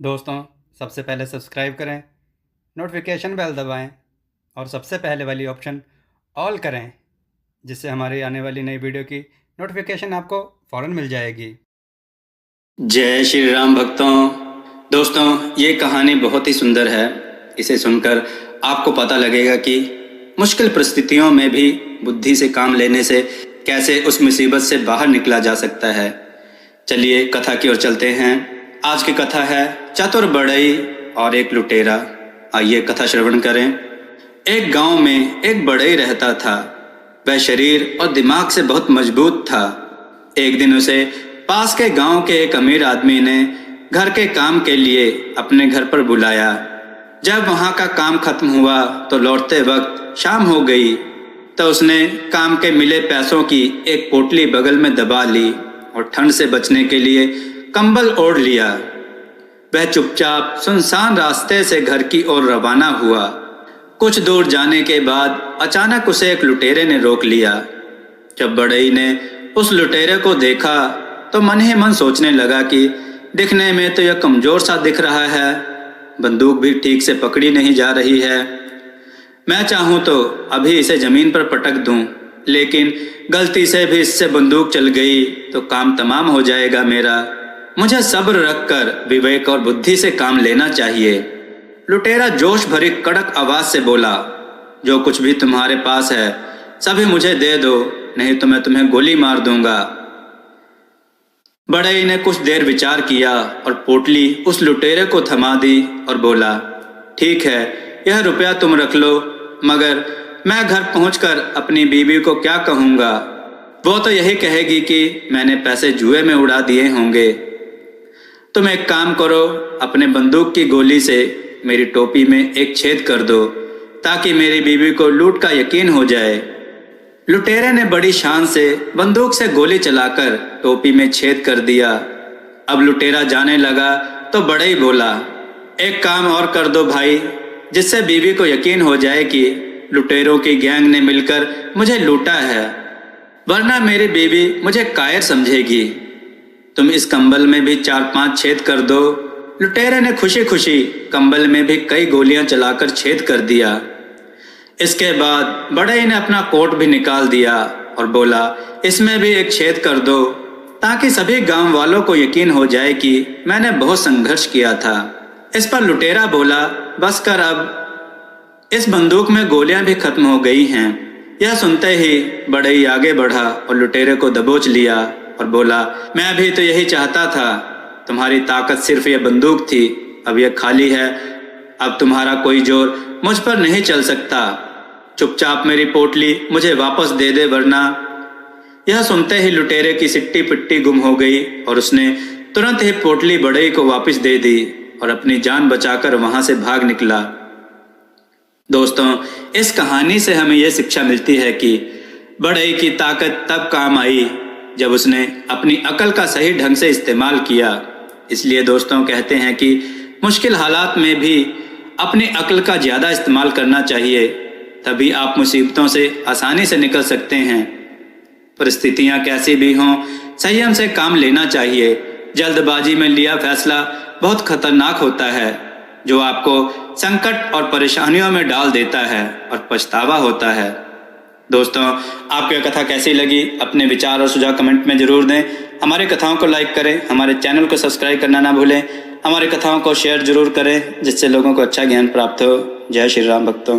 दोस्तों, सबसे पहले सब्सक्राइब करें, नोटिफिकेशन बेल दबाएं और सबसे पहले वाली ऑप्शन ऑल करें, जिससे हमारी आने वाली नई वीडियो की नोटिफिकेशन आपको फ़ौरन मिल जाएगी। जय श्री राम भक्तों। दोस्तों, ये कहानी बहुत ही सुंदर है। इसे सुनकर आपको पता लगेगा कि मुश्किल परिस्थितियों में भी बुद्धि से काम लेने से कैसे उस मुसीबत से बाहर निकला जा सकता है। चलिए कथा की ओर चलते हैं। आज की कथा है चतुर बढ़ई और एक लुटेरा। आइए कथा श्रवण करें। एक गांव में एक बढ़ई रहता था। वह शरीर और दिमाग से बहुत मजबूत था। एक दिन उसे पास के गांव के एक अमीर आदमी ने घर के काम के लिए अपने घर पर बुलाया। जब वहां का काम खत्म हुआ तो लौटते वक्त शाम हो गई। तो उसने काम के मिले पैसों की एक पोटली बगल में दबा ली और ठंड से बचने के लिए कंबल ओढ़ लिया। वह चुपचाप सुनसान रास्ते से घर की ओर रवाना हुआ। कुछ दूर जाने के बाद अचानक उसे एक लुटेरे ने रोक लिया। जब बढ़ई ने उस लुटेरे को देखा तो मन ही मन सोचने लगा कि दिखने में तो यह कमजोर सा दिख रहा है, बंदूक भी ठीक से पकड़ी नहीं जा रही है। मैं चाहूं तो अभी इसे जमीन पर पटक दूं, लेकिन गलती से भी इससे बंदूक चल गई तो काम तमाम हो जाएगा मेरा। मुझे सब्र रखकर विवेक और बुद्धि से काम लेना चाहिए। लुटेरा जोश भरी कड़क आवाज से बोला, जो कुछ भी तुम्हारे पास है सभी मुझे दे दो, नहीं तो मैं तुम्हें गोली मार दूंगा। बढ़ई ने कुछ देर विचार किया और पोटली उस लुटेरे को थमा दी और बोला, ठीक है, यह रुपया तुम रख लो, मगर मैं घर पहुंचकर अपनी बीवी को क्या कहूंगा? वो तो यही कहेगी कि मैंने पैसे जुए में उड़ा दिए होंगे। तुम एक काम करो, अपने बंदूक की गोली से मेरी टोपी में एक छेद कर दो ताकि मेरी बीवी को लूट का यकीन हो जाए। लुटेरे ने बड़ी शान से बंदूक से गोली चलाकर टोपी में छेद कर दिया। अब लुटेरा जाने लगा तो बढ़ई बोला, एक काम और कर दो भाई, जिससे बीवी को यकीन हो जाए कि लुटेरों की गैंग ने मिलकर मुझे लूटा है, वरना मेरी बीवी मुझे कायर समझेगी। तुम इस कंबल में भी 4-5 छेद कर दो। लुटेरे ने खुशी खुशी कंबल में भी कई गोलियां चलाकर छेद कर दिया। इसके बाद बढ़ई ने अपना कोट भी निकाल दिया और बोला, इसमें भी एक छेद कर दो ताकि सभी गांव वालों को यकीन हो जाए कि मैंने बहुत संघर्ष किया था। इस पर लुटेरा बोला, बस कर, अब इस बंदूक में गोलियां भी खत्म हो गई हैं। यह सुनते ही बढ़ई आगे बढ़ा और लुटेरे को दबोच लिया और बोला, मैं भी तो यही चाहता था, तुम्हारी ताकत सिर्फ यह बंदूक थी, अब यह खाली है। अब तुम्हारा कोई जोर मुझ पर नहीं चल सकता। चुपचाप मेरी पोटली मुझे वापस दे दे, वरना। यह सुनते ही लुटेरे की सिट्टी पिट्टी गुम हो गई और उसने तुरंत ही पोटली बढ़ई को वापस दे दी और अपनी जान बचाकर वहां से भाग निकला। दोस्तों, इस कहानी से हमें यह शिक्षा मिलती है कि बढ़ई की ताकत तब काम आई जब उसने अपनी अकल का सही ढंग से इस्तेमाल किया। इसलिए दोस्तों, कहते हैं कि मुश्किल हालात में भी अपनी अक्ल का ज्यादा इस्तेमाल करना चाहिए, तभी आप मुसीबतों से आसानी से निकल सकते हैं। परिस्थितियां कैसी भी हों, संयम से काम लेना चाहिए। जल्दबाजी में लिया फैसला बहुत खतरनाक होता है, जो आपको संकट और परेशानियों में डाल देता है और पछतावा होता है। दोस्तों, आपको यह कथा कैसी लगी? अपने विचार और सुझाव कमेंट में जरूर दें। हमारी कथाओं को लाइक करें, हमारे चैनल को सब्सक्राइब करना ना भूलें। हमारी कथाओं को शेयर जरूर करें, जिससे लोगों को अच्छा ज्ञान प्राप्त हो। जय श्री राम भक्तों।